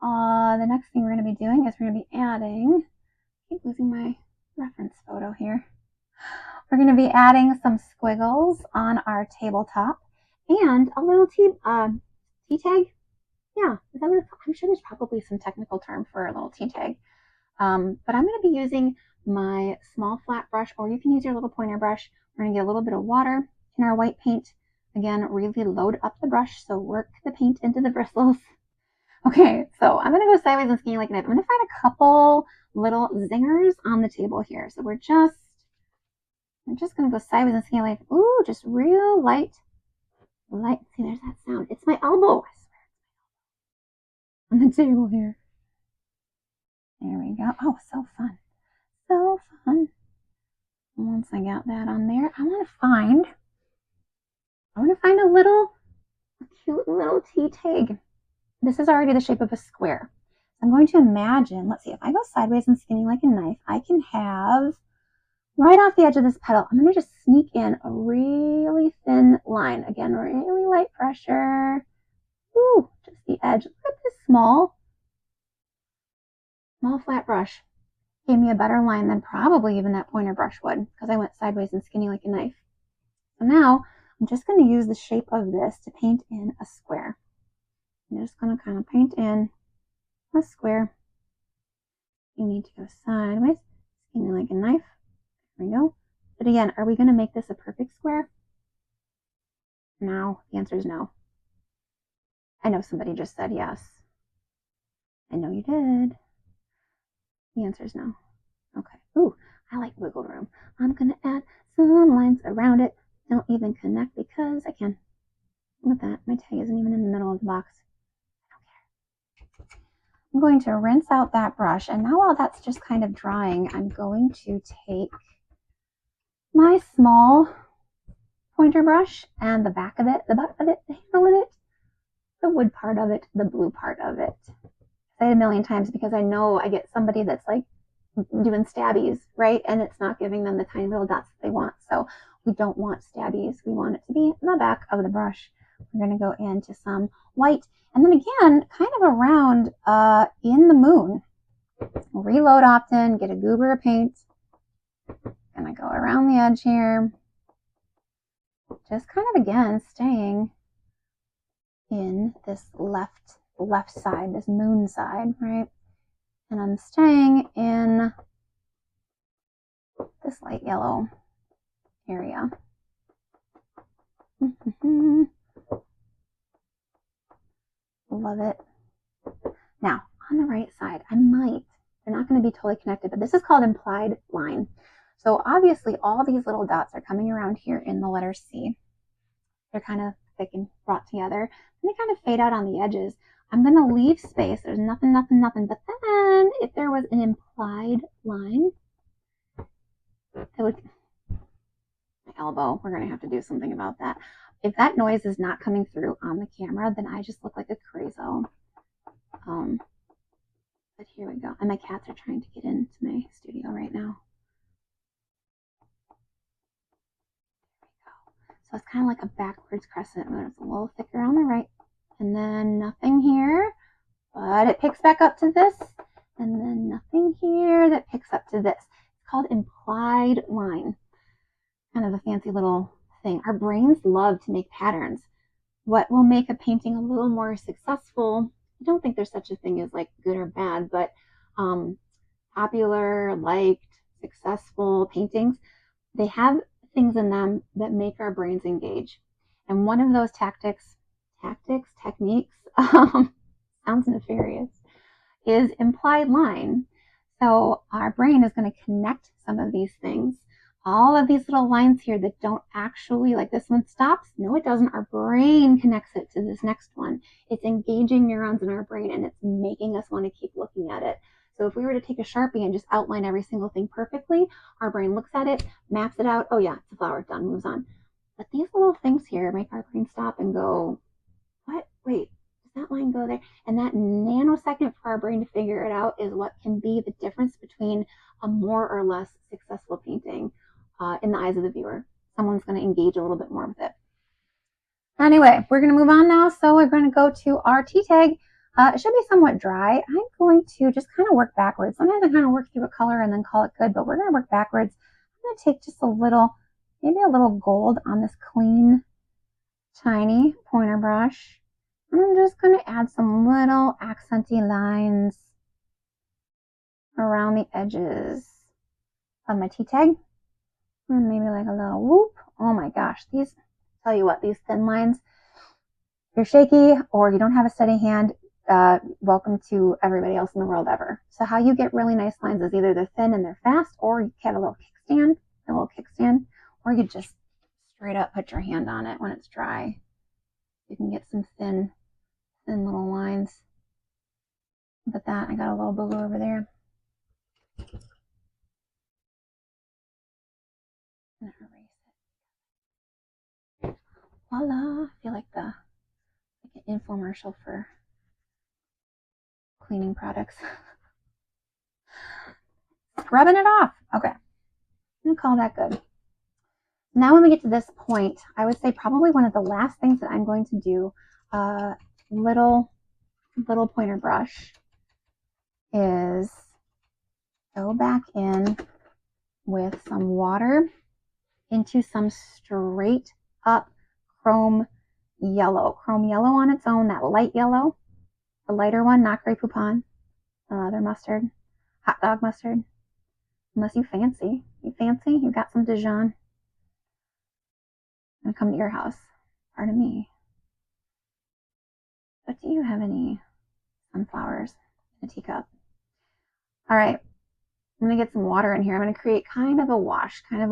The next thing we're going to be doing is we're going to be adding, I keep losing my reference photo here. We're going to be adding some squiggles on our tabletop and a little tea tag. Yeah, is that what it's called? I'm sure there's probably some technical term for a little tea tag. But I'm going to be using my small flat brush, or you can use your little pointer brush. We're going to get a little bit of water in our white paint. Again, really load up the brush, so work the paint into the bristles. Okay, so I'm going to go sideways and skinny like a knife. I'm going to find a couple little zingers on the table here. So we're just I'm just going to go sideways and skinny like, ooh, just real light. See, there's that sound. It's my elbow. I swear. On the table here. There we go. Oh, so fun. So fun. Once I got that on there, I want to find a cute little tea tag. This is already the shape of a square. I'm going to imagine, let's see, if I go sideways and skinny like a knife, I can have right off the edge of this petal, I'm going to just sneak in a really thin line. Again, really light pressure. Ooh, just the edge. Look at this small flat brush. Gave me a better line than probably even that pointer brush would, because I went sideways and skinny like a knife. So now I'm just going to use the shape of this to paint in a square. I'm just going to kind of paint in a square. You need to go sideways, skinny like a knife. There we go. But again, are we going to make this a perfect square? No, the answer is no. I know somebody just said yes. I know you did. The answer is no. Okay. Ooh, I like wiggle room. I'm going to add some lines around it. Don't even connect because I can. Look at that. My tag isn't even in the middle of the box. I don't care. I'm going to rinse out that brush. And now while that's just kind of drying, I'm going to take my small pointer brush and the back of it, the butt of it, the handle of it, the wood part of it, the blue part of it. I say it a million times because I know I get somebody that's like doing stabbies, right? And it's not giving them the tiny little dots that they want. So we don't want stabbies. We want it to be in the back of the brush. We're going to go into some white. And then again, kind of around in the moon. Reload often, get a goober of paint. Gonna go around the edge here. Just kind of again staying in this left side, this moon side, right? And I'm staying in this light yellow area. Love it. Now, on the right side, they're not going to be totally connected, but this is called implied line. So obviously all these little dots are coming around here in the letter C. They're kind of thick and brought together. And they kind of fade out on the edges. I'm going to leave space. There's nothing. But then if there was an implied line, it would... My elbow, we're going to have to do something about that. If that noise is not coming through on the camera, then I just look like a crazo. But here we go. And my cats are trying to get into my studio right now. So it's kind of like a backwards crescent where it's a little thicker on the right. And then nothing here, but it picks back up to this. And then nothing here that picks up to this. It's called implied line. Kind of a fancy little thing. Our brains love to make patterns. What will make a painting a little more successful, I don't think there's such a thing as like good or bad, but popular, liked, successful paintings, they have things in them that make our brains engage. And one of those techniques, sounds nefarious, is implied line. So our brain is going to connect some of these things. All of these little lines here that don't actually, like this one stops. No, it doesn't. Our brain connects it to this next one. It's engaging neurons in our brain and it's making us want to keep looking at it. So if we were to take a Sharpie and just outline every single thing perfectly, our brain looks at it, maps it out. Oh yeah, it's a flower, done, moves on. But these little things here make our brain stop and go, what? Wait, does that line go there? And that nanosecond for our brain to figure it out is what can be the difference between a more or less successful painting in the eyes of the viewer. Someone's going to engage a little bit more with it. Anyway, we're going to move on now. So we're going to go to our tea tag. It should be somewhat dry. I'm going to just kind of work backwards. Sometimes I kind of work through a color and then call it good, but we're going to work backwards. I'm going to take just a little, maybe a little gold on this clean, tiny pointer brush. And I'm just going to add some little accenty lines around the edges of my tea tag. And maybe like a little whoop. Oh my gosh, these, tell you what, these thin lines, if you're shaky or you don't have a steady hand, welcome to everybody else in the world ever. So how you get really nice lines is either they're thin and they're fast, or you get a little kickstand, or you just straight up put your hand on it when it's dry. You can get some thin little lines. Look at that, I got a little booger over there. I'm gonna erase it. Voila, I feel like an infomercial for cleaning products. Scrubbing it off. Okay, I'm gonna call that good. Now when we get to this point, I would say probably one of the last things that I'm going to do, little pointer brush, is go back in with some water into some straight up chrome yellow. Chrome yellow on its own, that light yellow, the lighter one, not Grey Poupon, other mustard, hot dog mustard. Unless you fancy. You've got some Dijon. I'm gonna come to your house. Pardon me. But do you have any sunflowers in a teacup? All right, I'm gonna get some water in here. I'm gonna create kind of a wash, kind of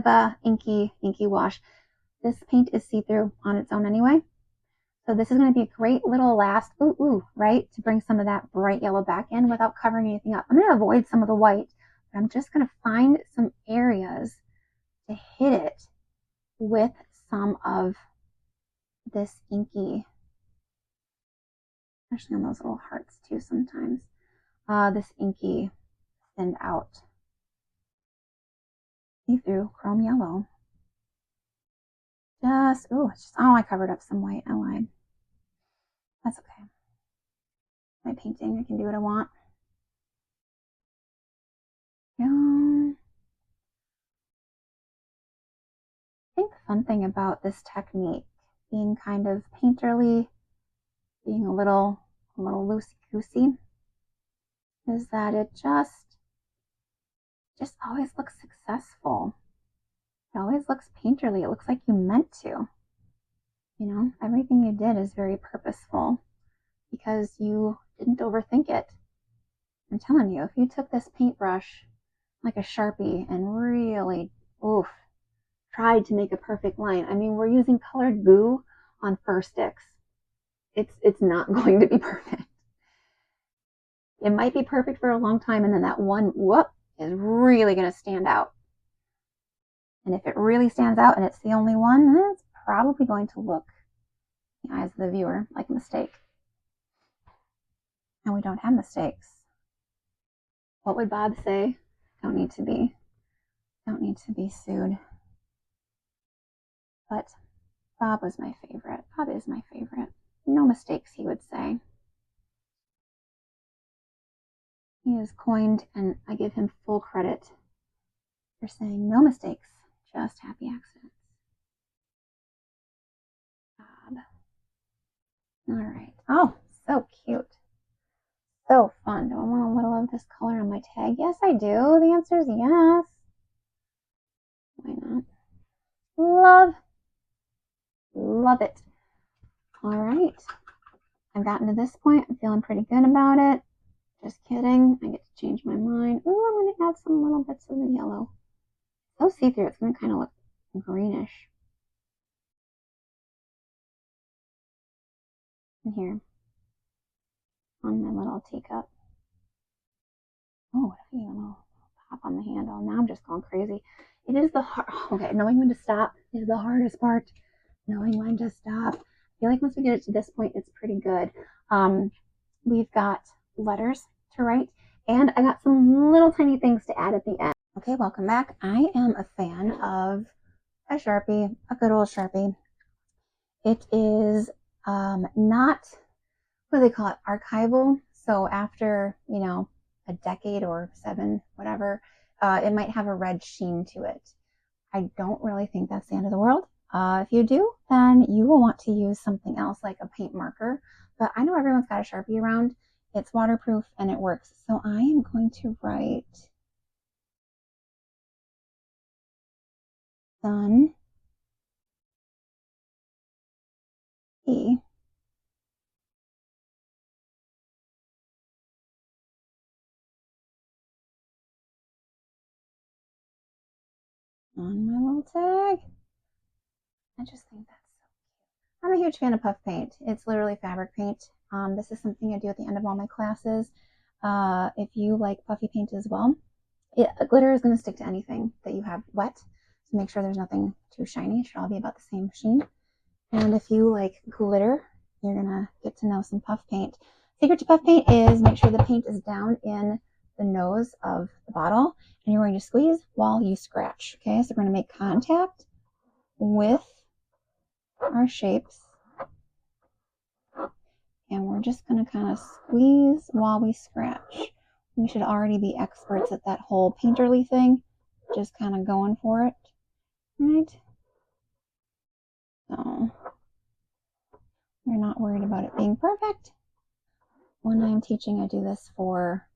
a inky wash. This paint is see-through on its own anyway. So this is gonna be a great little last, right? To bring some of that bright yellow back in without covering anything up. I'm gonna avoid some of the white, but I'm just gonna find some areas to hit it with some of this inky, especially on those little hearts too sometimes. This inky thinned out see-through chrome yellow. I covered up some white. I lied. That's okay. My painting, I can do what I want. Yeah. I think the fun thing about this technique, being kind of painterly, being a little loosey-goosey, is that it just always looks successful. It always looks painterly. It looks like you meant to. You know, everything you did is very purposeful because you didn't overthink it. I'm telling you, if you took this paintbrush like a Sharpie and really, tried to make a perfect line. I mean, we're using colored goo on fur sticks. It's not going to be perfect. It might be perfect for a long time, and then that one whoop is really going to stand out. And if it really stands out and it's the only one, then it's probably going to look, in the eyes of the viewer, like a mistake. And we don't have mistakes. What would Bob say? Don't need to be sued. But Bob was my favorite. Bob is my favorite. No mistakes, he would say. He is coined, and I give him full credit for saying no mistakes, just happy accidents. Bob. All right. Oh, so cute. So fun. Do I want a little of this color on my tag? Yes, I do. The answer is yes. Why not? Love it. All right. I've gotten to this point. I'm feeling pretty good about it. Just kidding. I get to change my mind. Ooh, I'm going to add some little bits of the yellow. So see-through, it's going to kind of look greenish. In here. On my little teacup. Oh, a little pop on the handle. Now I'm just going crazy. It is knowing when to stop is the hardest part. Knowing when to stop. I feel like once we get it to this point, it's pretty good. We've got letters to write, and I got some little tiny things to add at the end. Okay, welcome back. I am a fan of a Sharpie, a good old Sharpie. It is not, what do they call it, archival. So after, a decade or 7, whatever, it might have a red sheen to it. I don't really think that's the end of the world. If you do, then you will want to use something else like a paint marker. But I know everyone's got a Sharpie around. It's waterproof and it works. So I am going to write Sun E. on my little tag. I just think that's so cute. I'm a huge fan of puff paint. It's literally fabric paint. This is something I do at the end of all my classes. If you like puffy paint as well, glitter is going to stick to anything that you have wet. So make sure there's nothing too shiny. It should all be about the same sheen. And if you like glitter, you're going to get to know some puff paint. Secret to puff paint is make sure the paint is down in the nose of the bottle, and you're going to squeeze while you scratch. Okay, so we're going to make contact with our shapes, and we're just going to kind of squeeze while we scratch. We should already be experts at that whole painterly thing, just kind of going for it, right? So we're not worried about it being perfect. When I'm teaching, I do this for,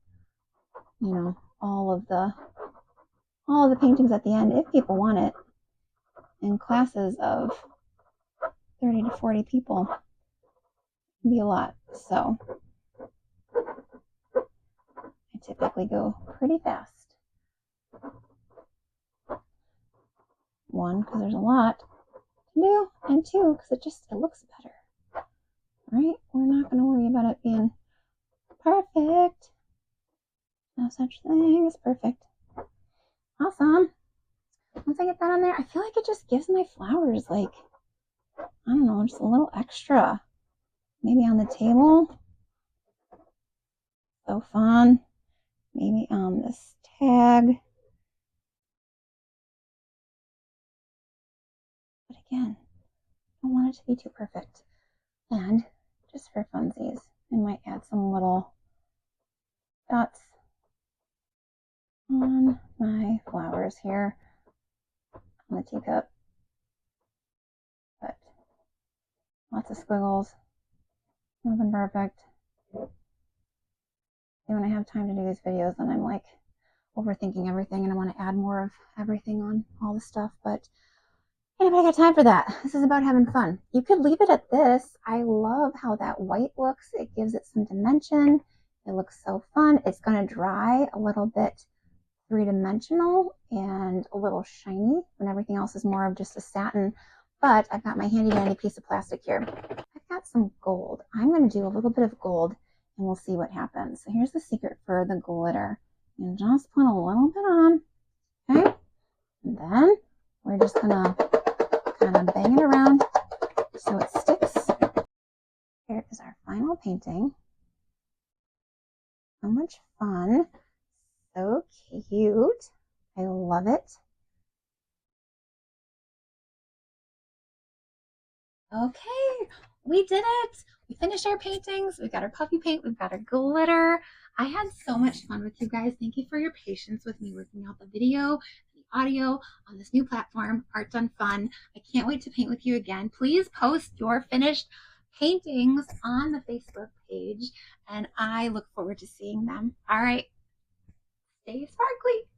you know, all of the paintings at the end, if people want it, in classes of 30 to 40 people. It'd be a lot. So I typically go pretty fast. One, because there's a lot to do, and two, because it looks better. Right? We're not going to worry about it being perfect. No such thing as perfect. Awesome. Once I get that on there, I feel like it just gives my flowers, like, I don't know, just a little extra. Maybe on the table. So fun. Maybe on this tag. But again, I don't want it to be too perfect. And just for funsies, I might add some little dots on my flowers here on the teacup. But lots of squiggles. Nothing perfect. And when I have time to do these videos, then I'm like overthinking everything and I want to add more of everything on all the stuff. But anybody got time for that? This is about having fun. You could leave it at this. I love how that white looks. It gives it some dimension. It looks so fun. It's going to dry a little bit three-dimensional and a little shiny when everything else is more of just a satin. But I've got my handy dandy piece of plastic here. I've got some gold. I'm going to do a little bit of gold and we'll see what happens. So here's the secret for the glitter. And just put a little bit on, okay? And then we're just gonna kind of bang it around so it sticks. Here is our final painting. So much fun. So cute. I love it. Okay, we did it. We finished our paintings. We've got our puffy paint. We've got our glitter. I had so much fun with you guys. Thank you for your patience with me working out the video, the audio on this new platform, Art Done Fun. I can't wait to paint with you again. Please post your finished paintings on the Facebook page, and I look forward to seeing them. All right, stay sparkly.